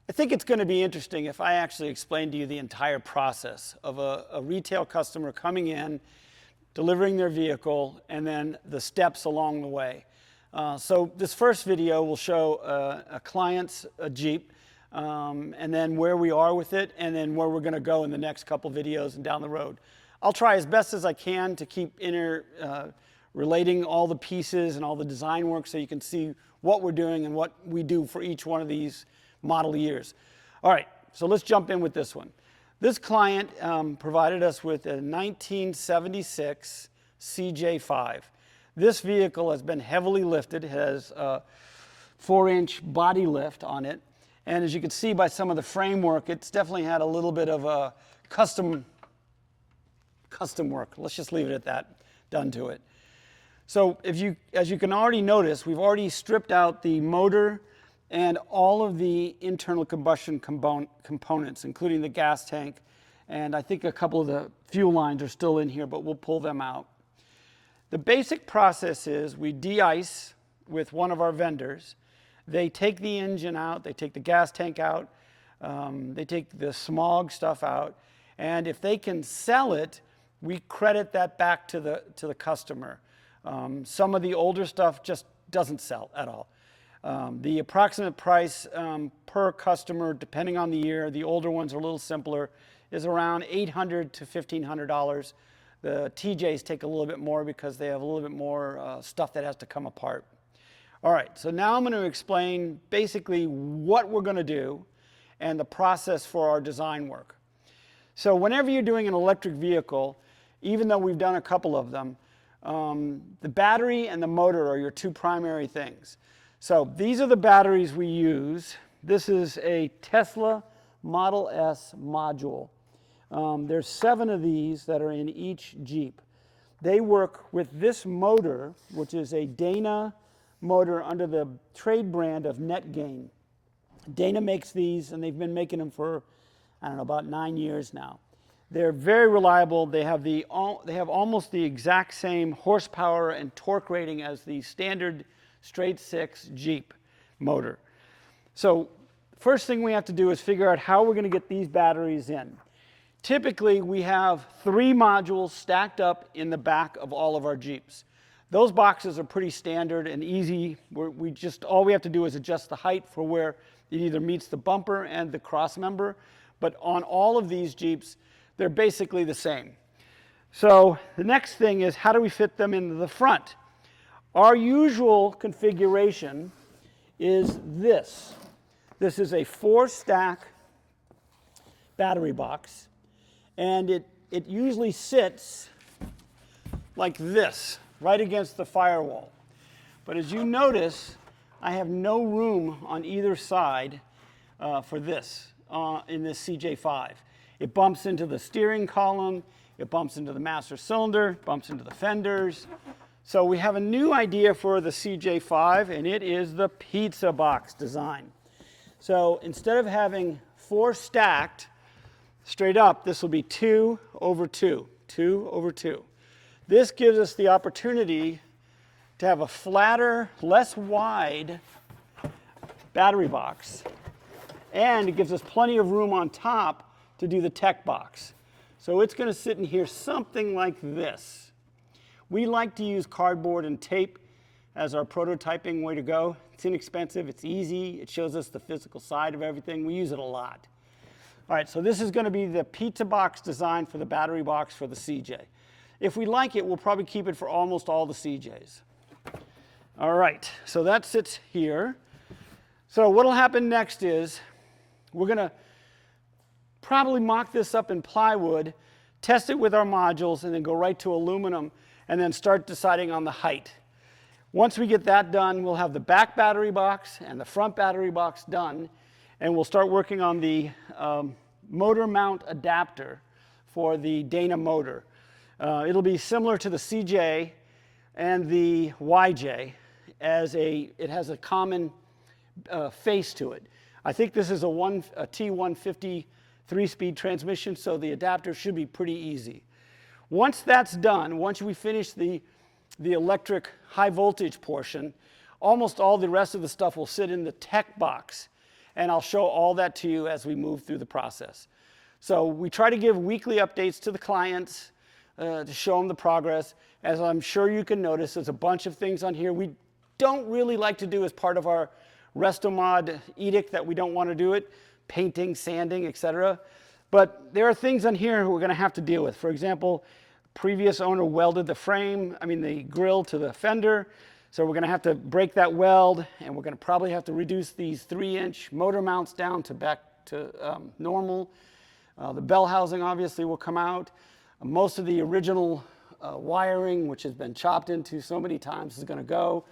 I think it's going to be interesting if I actually explain to you the entire process of a retail customer coming in, delivering their vehicle, and then the steps along the way. So this first video will show a client's Jeep, and then where we are with it, and then where we're going to go in the next couple videos and down the road. I'll try as best as I can to keep relating all the pieces and all the design work so you can see what we're doing and what we do for each one of these model years. All right, so let's jump in with this one. This client provided us with a 1976 CJ-5. This vehicle has been heavily lifted, has a 4-inch body lift on it, and as you can see by some of the framework, it's definitely had a little bit of a custom work. Let's just leave it at that, done to it. So as you can already notice, we've already stripped out the motor and all of the internal combustion components, including the gas tank, and I think a couple of the fuel lines are still in here, but we'll pull them out. The basic process is we de-ice with one of our vendors. They take the engine out, they take the gas tank out, they take the smog stuff out, and if they can sell it, we credit that back to the customer. Some of the older stuff just doesn't sell at all. The approximate price per customer, depending on the year, the older ones are a little simpler, is around $800 to $1,500. The TJs take a little bit more because they have a little bit more stuff that has to come apart. All right, so now I'm going to explain basically what we're going to do and the process for our design work. So whenever you're doing an electric vehicle, even though we've done a couple of them, the battery and the motor are your two primary things. So these are the batteries we use. This is a Tesla Model S module. There's 7 of these that are in each Jeep. They work with this motor, which is a Dana motor under the trade brand of NetGain. Dana makes these, and they've been making them for, I don't know, about 9 years now. They're very reliable. They have almost the exact same horsepower and torque rating as the standard straight 6 Jeep motor. So first thing we have to do is figure out how we're going to get these batteries in. Typically, we have 3 modules stacked up in the back of all of our Jeeps. Those boxes are pretty standard and easy. All we have to do is adjust the height for where it either meets the bumper and the cross member. But on all of these Jeeps, they're basically the same. So the next thing is, how do we fit them into the front? Our usual configuration is this. This is a 4-stack battery box, and it usually sits like this, right against the firewall. But as you notice, I have no room on either side for this in this CJ-5. It bumps into the steering column, it bumps into the master cylinder, bumps into the fenders. So we have a new idea for the CJ-5, and it is the pizza box design. So instead of having 4 stacked straight up, this will be 2 over 2, 2 over 2. This gives us the opportunity to have a flatter, less wide battery box, and it gives us plenty of room on top to do the tech box. So it's going to sit in here something like this. We like to use cardboard and tape as our prototyping way to go. It's inexpensive, it's easy, it shows us the physical side of everything. We use it a lot. All right, so this is going to be the pizza box design for the battery box for the CJ. If we like it, we'll probably keep it for almost all the CJs. All right, so that sits here. So what'll happen next is we're going to probably mock this up in plywood, test it with our modules, and then go right to aluminum, and then start deciding on the height. Once we get that done, we'll have the back battery box and the front battery box done, and we'll start working on the motor mount adapter for the Dana motor. It'll be similar to the CJ and the YJ, as it has a common face to it. I think this is a T150 3-speed transmission, so the adapter should be pretty easy. Once that's done, once we finish the electric high voltage portion, almost all the rest of the stuff will sit in the tech box. and I'll show all that to you as we move through the process. So we try to give weekly updates to the clients to show them the progress. As I'm sure you can notice, there's a bunch of things on here we don't really like to do as part of our Restomod edict that we don't want to do it, painting, sanding, etc. But there are things on here we're going to have to deal with. For example, previous owner welded the grill to the fender. So we're going to have to break that weld, and we're going to probably have to reduce these 3-inch motor mounts down to back to normal. The bell housing obviously will come out. Most of the original wiring, which has been chopped into so many times, is going to go.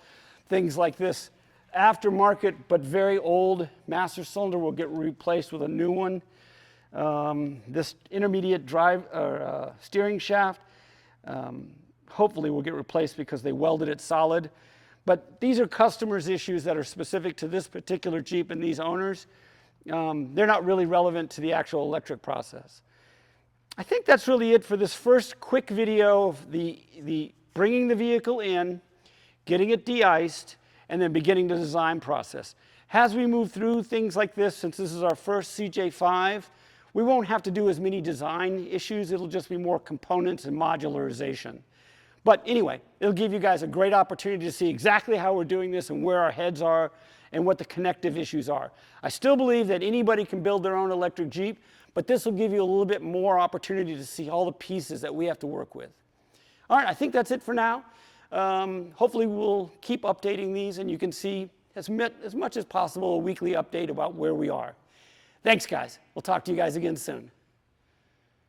Things like this aftermarket but very old master cylinder will get replaced with a new one. This intermediate steering shaft hopefully will get replaced because they welded it solid. But these are customers' issues that are specific to this particular Jeep and these owners. They're not really relevant to the actual electric process. I think that's really it for this first quick video of the bringing the vehicle in, getting it de-iced, and then beginning the design process. As we move through things like this, since this is our first CJ-5, we won't have to do as many design issues. It'll just be more components and modularization. But anyway, it'll give you guys a great opportunity to see exactly how we're doing this and where our heads are and what the connective issues are. I still believe that anybody can build their own electric Jeep, but this will give you a little bit more opportunity to see all the pieces that we have to work with. All right, I think that's it for now. Hopefully we'll keep updating these, and you can see as much as possible a weekly update about where we are. Thanks, guys. We'll talk to you guys again soon.